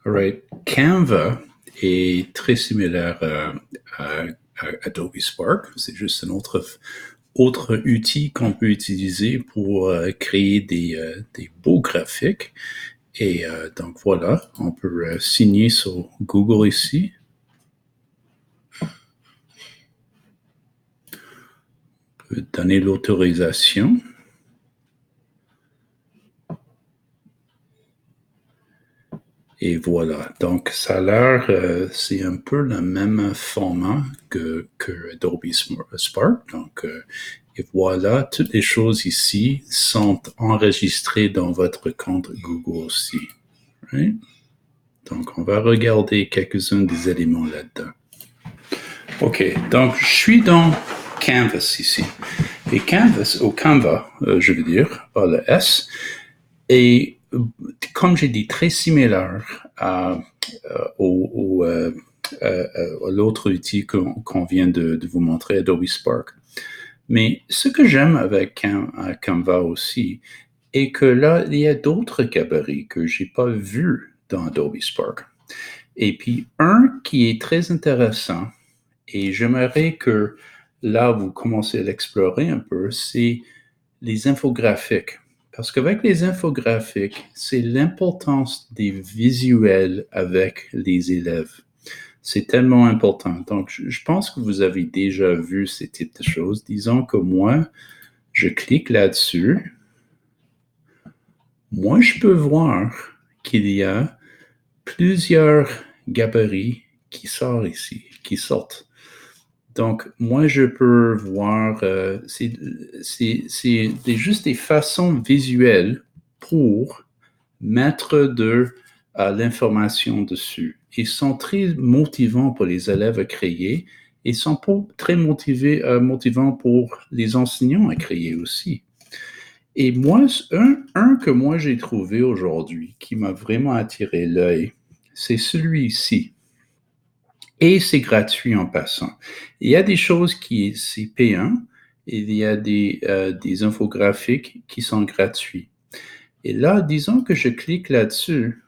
All right. Canva est très similaire à Adobe Spark. C'est juste un autre outil qu'on peut utiliser pour créer des beaux graphiques. Et donc voilà, on peut signer sur Google ici. On peut donner l'autorisation. Et voilà, donc ça a l'air, c'est un peu le même format que Adobe Spark. Donc, et voilà, toutes les choses ici sont enregistrées dans votre compte Google aussi. Right? Donc, on va regarder quelques-uns des éléments là-dedans. OK, donc je suis dans Canvas ici. Et Canvas, ou Canva, je veux dire, par le S, et comme j'ai dit, très similaire à l'autre outil qu'on vient de vous montrer, Adobe Spark. Mais ce que j'aime avec Canva aussi est que là, il y a d'autres gabarits que je n'ai pas vus dans Adobe Spark. Et puis, un qui est très intéressant, et j'aimerais que là, vous commencez à l'explorer un peu, c'est les infographiques. Parce qu'avec les infographiques, c'est l'importance des visuels avec les élèves. C'est tellement important. Donc, je pense que vous avez déjà vu ces types de choses. Disons que moi, je clique là-dessus. Moi, je peux voir qu'il y a plusieurs gabarits qui sortent ici, qui sortent. Donc, moi, je peux voir, c'est juste des façons visuelles pour mettre de l'information dessus. Ils sont très motivants pour les élèves à créer et sont très motivants pour les enseignants à créer aussi. Et moi, un que moi j'ai trouvé aujourd'hui qui m'a vraiment attiré l'œil, c'est celui-ci. Et c'est gratuit en passant. Il y a des choses qui c'est payant, et il y a des infographiques qui sont gratuits. Et là, disons que je clique là-dessus.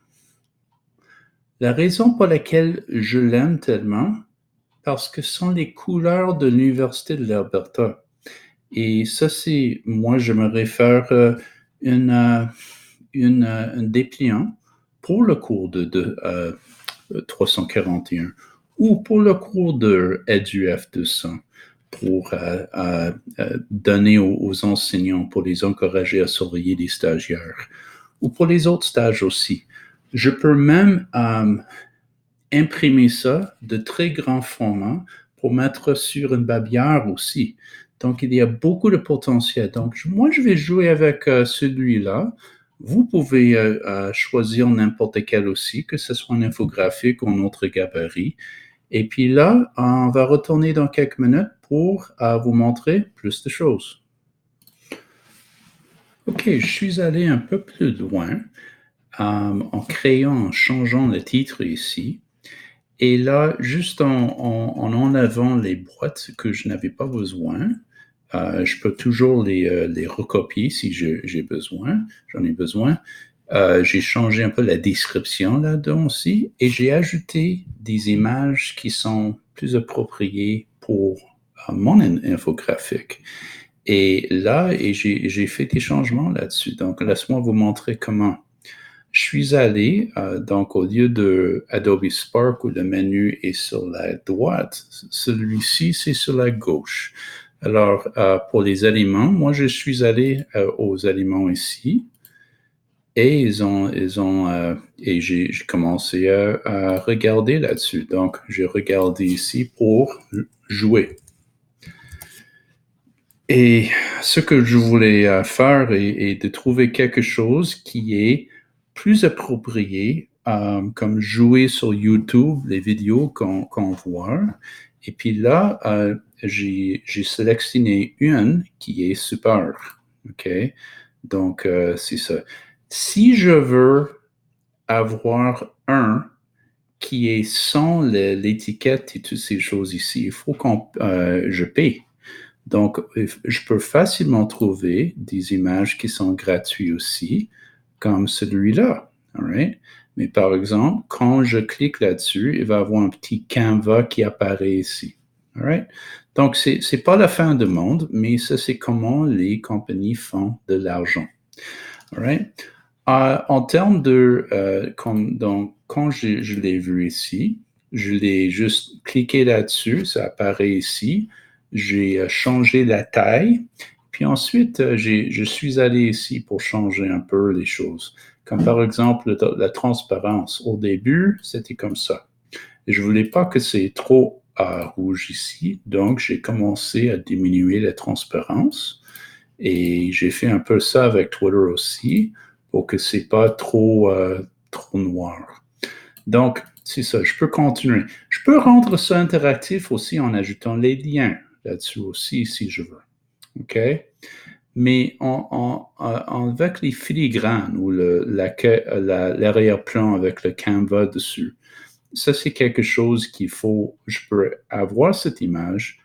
La raison pour laquelle je l'aime tellement, parce que ce sont les couleurs de l'Université de l'Alberta. Et ça, c'est, moi, je me réfère un dépliant pour le cours de 341 ou pour le cours de EduF 200 pour donner aux enseignants, pour les encourager à surveiller les stagiaires ou pour les autres stages aussi. Je peux même imprimer ça de très grand format pour mettre sur une babière aussi. Donc, il y a beaucoup de potentiel. Donc, moi, je vais jouer avec celui-là. Vous pouvez choisir n'importe quel aussi, que ce soit un infographique ou un autre gabarit. Et puis là, on va retourner dans quelques minutes pour vous montrer plus de choses. OK, je suis allé un peu plus loin en changeant le titre ici. Et là, juste en enlevant les boîtes que je n'avais pas besoin, je peux toujours les recopier si j'ai besoin, j'en ai besoin. J'ai changé un peu la description là-dedans aussi et j'ai ajouté des images qui sont plus appropriées pour mon infographique. Et là, j'ai fait des changements là-dessus. Donc, laisse-moi vous montrer comment. Je suis allé, donc au lieu de Adobe Spark où le menu est sur la droite, celui-ci, c'est sur la gauche. Alors, pour les aliments, moi, je suis allé aux aliments ici et et j'ai commencé à regarder là-dessus. Donc, j'ai regardé ici pour jouer. Et ce que je voulais faire est de trouver quelque chose qui est plus approprié, comme jouer sur YouTube, les vidéos qu'on voit. Et puis là, j'ai sélectionné une qui est super. OK? Donc, c'est ça. Si je veux avoir un qui est sans l'étiquette et toutes ces choses ici, il faut je paye. Donc, je peux facilement trouver des images qui sont gratuites aussi, comme celui-là. All right? Mais par exemple, quand je clique là-dessus, il va y avoir un petit Canva qui apparaît ici. All right? Donc, c'est pas la fin du monde, mais ça, c'est comment les compagnies font de l'argent. All right? En termes de, donc, quand je l'ai vu ici, je l'ai juste cliqué là-dessus, ça apparaît ici. J'ai changé la taille. Puis ensuite, je suis allé ici pour changer un peu les choses. Comme par exemple la transparence. Au début, c'était comme ça. Et je voulais pas que c'est trop rouge ici, donc j'ai commencé à diminuer la transparence. Et j'ai fait un peu ça avec Twitter aussi, pour que c'est pas trop noir. Donc, c'est ça, je peux continuer. Je peux rendre ça interactif aussi en ajoutant les liens là-dessus aussi, si je veux. OK? Mais avec les filigranes ou l'arrière-plan avec le Canva dessus, ça, c'est quelque chose je peux avoir cette image,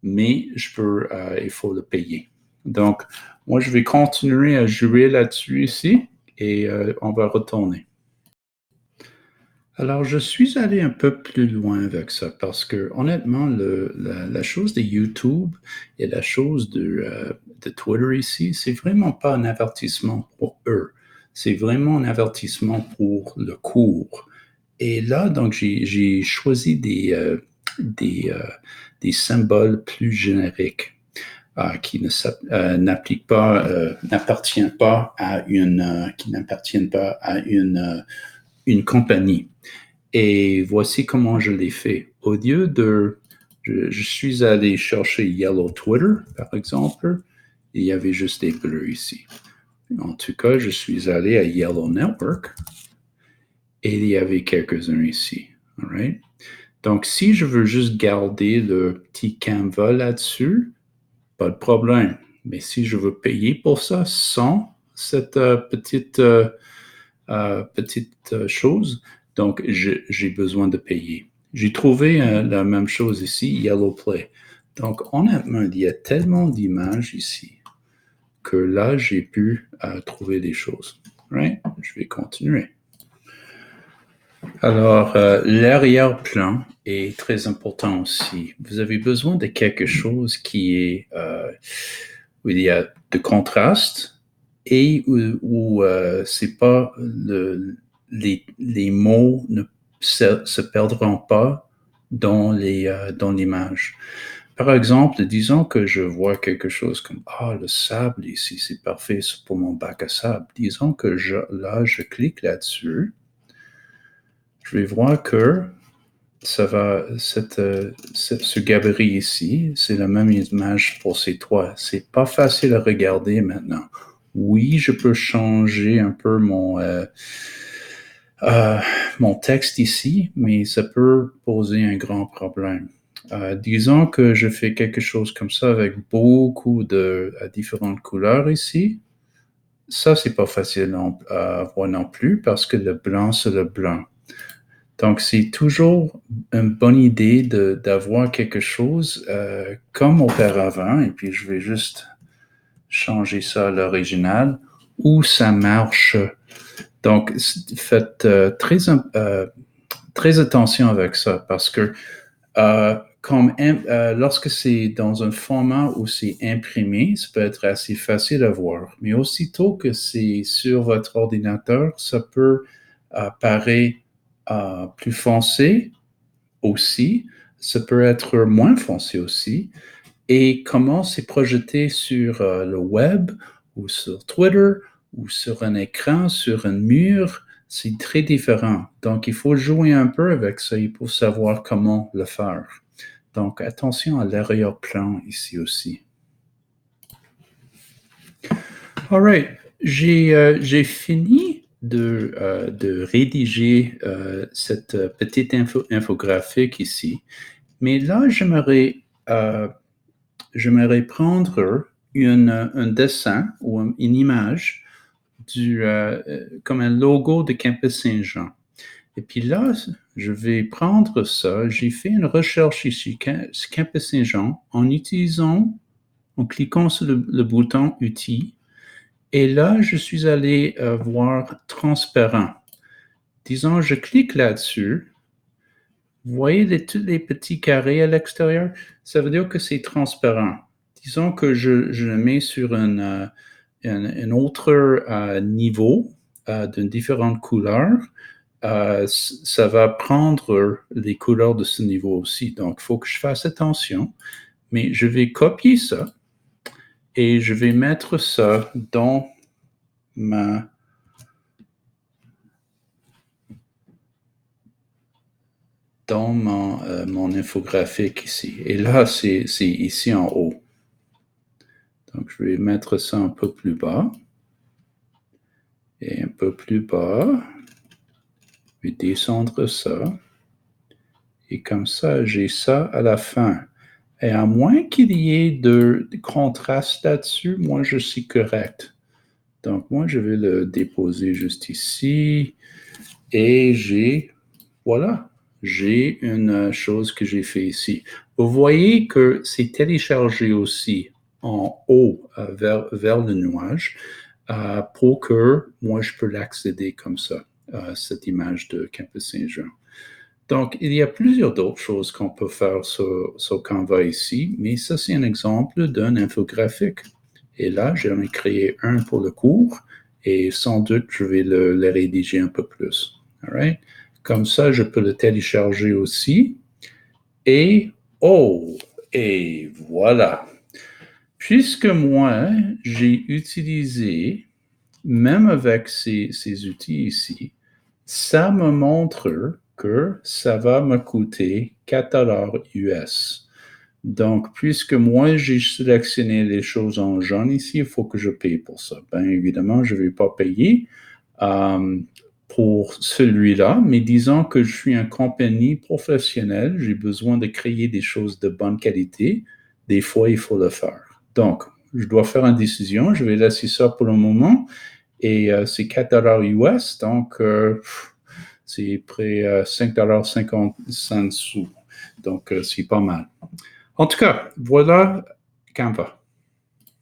mais il faut le payer. Donc, moi, je vais continuer à jouer là-dessus ici et on va retourner. Alors, je suis allé un peu plus loin avec ça parce que, honnêtement, la chose de YouTube et la chose de Twitter ici, c'est vraiment pas un avertissement pour eux. C'est vraiment un avertissement pour le cours. Et là, donc, j'ai choisi des, euh, des symboles plus génériques qui n'appartiennent pas à une compagnie. Et voici comment je l'ai fait. Au lieu je suis allé chercher Yellow Twitter, par exemple. Il y avait juste des bleus ici. En tout cas, je suis allé à Yellow Network et il y avait quelques-uns ici. All right? Donc, si je veux juste garder le petit Canva là-dessus, pas de problème. Mais si je veux payer pour ça sans cette petite chose, donc j'ai besoin de payer. J'ai trouvé la même chose ici, Yellow Play. Donc, honnêtement, il y a tellement d'images ici que là, j'ai pu trouver des choses. Right? Je vais continuer. Alors, l'arrière-plan est très important aussi. Vous avez besoin de quelque chose où il y a de contraste et où c'est pas les mots ne se perdront pas dans l'image. Par exemple, disons que je vois quelque chose comme le sable ici, c'est parfait pour mon bac à sable. Disons que je clique là-dessus. Je vais voir que ce gabarit ici, c'est la même image pour ces trois. C'est pas facile à regarder maintenant. Oui, je peux changer un peu mon texte ici, mais ça peut poser un grand problème. Disons que je fais quelque chose comme ça avec beaucoup de différentes couleurs ici. Ça, c'est pas facile à voir non plus parce que le blanc, c'est le blanc. Donc, c'est toujours une bonne idée d'avoir quelque chose comme auparavant, et puis je vais juste changer ça à l'original, où ça marche. Donc, faites très attention avec ça, parce que lorsque c'est dans un format où c'est imprimé, ça peut être assez facile à voir. Mais aussitôt que c'est sur votre ordinateur, ça peut paraître plus foncé aussi, ça peut être moins foncé aussi. Et comment c'est projeté sur le web ou sur Twitter ou sur un écran, sur un mur, c'est très différent. Donc, il faut jouer un peu avec ça pour savoir comment le faire. Donc, attention à l'arrière-plan ici aussi. All right. J'ai fini de rédiger cette petite infographique ici. Mais là, j'aimerais prendre un dessin ou une image comme un logo de Campus Saint-Jean. Et puis là, je vais prendre ça. J'ai fait une recherche ici, Campus Saint-Jean, en cliquant sur le bouton Outils. Et là, je suis allé voir transparent. Disons, je clique là-dessus. Vous voyez tous les petits carrés à l'extérieur? Ça veut dire que c'est transparent. Disons que je le mets sur un autre niveau d'une différente couleur. Ça va prendre les couleurs de ce niveau aussi. Donc, il faut que je fasse attention. Mais je vais copier ça et je vais mettre ça ma, dans mon infographique ici. Et là, c'est ici en haut. Donc, je vais mettre ça un peu plus bas. Et un peu plus bas. Je vais descendre ça. Et comme ça, j'ai ça à la fin. Et à moins qu'il y ait de contraste là-dessus, moi, je suis correct. Donc, moi, je vais le déposer juste ici. Et voilà, j'ai une chose que j'ai fait ici. Vous voyez que c'est téléchargé aussi en haut vers le nuage pour que moi, je peux l'accéder comme ça, cette image de Campus Saint-Jean. Donc, il y a plusieurs d'autres choses qu'on peut faire sur Canva ici, mais ça, c'est un exemple d'un infographique. Et là, j'en ai créé un pour le cours et sans doute, je vais le rédiger un peu plus. All right? Comme ça, je peux le télécharger aussi. Et, et voilà. Puisque moi, j'ai utilisé, même avec ces outils ici, ça me montre que ça va me coûter 4 $ US. Donc, puisque moi, j'ai sélectionné les choses en jaune ici, il faut que je paye pour ça. Bien évidemment, je ne vais pas payer pour celui-là, mais disons que je suis une compagnie professionnelle, j'ai besoin de créer des choses de bonne qualité. Des fois, il faut le faire. Donc, je dois faire une décision. Je vais laisser ça pour le moment. Et c'est 4 $ US, donc c'est près 5,50 $. Donc, c'est pas mal. En tout cas, voilà Canva.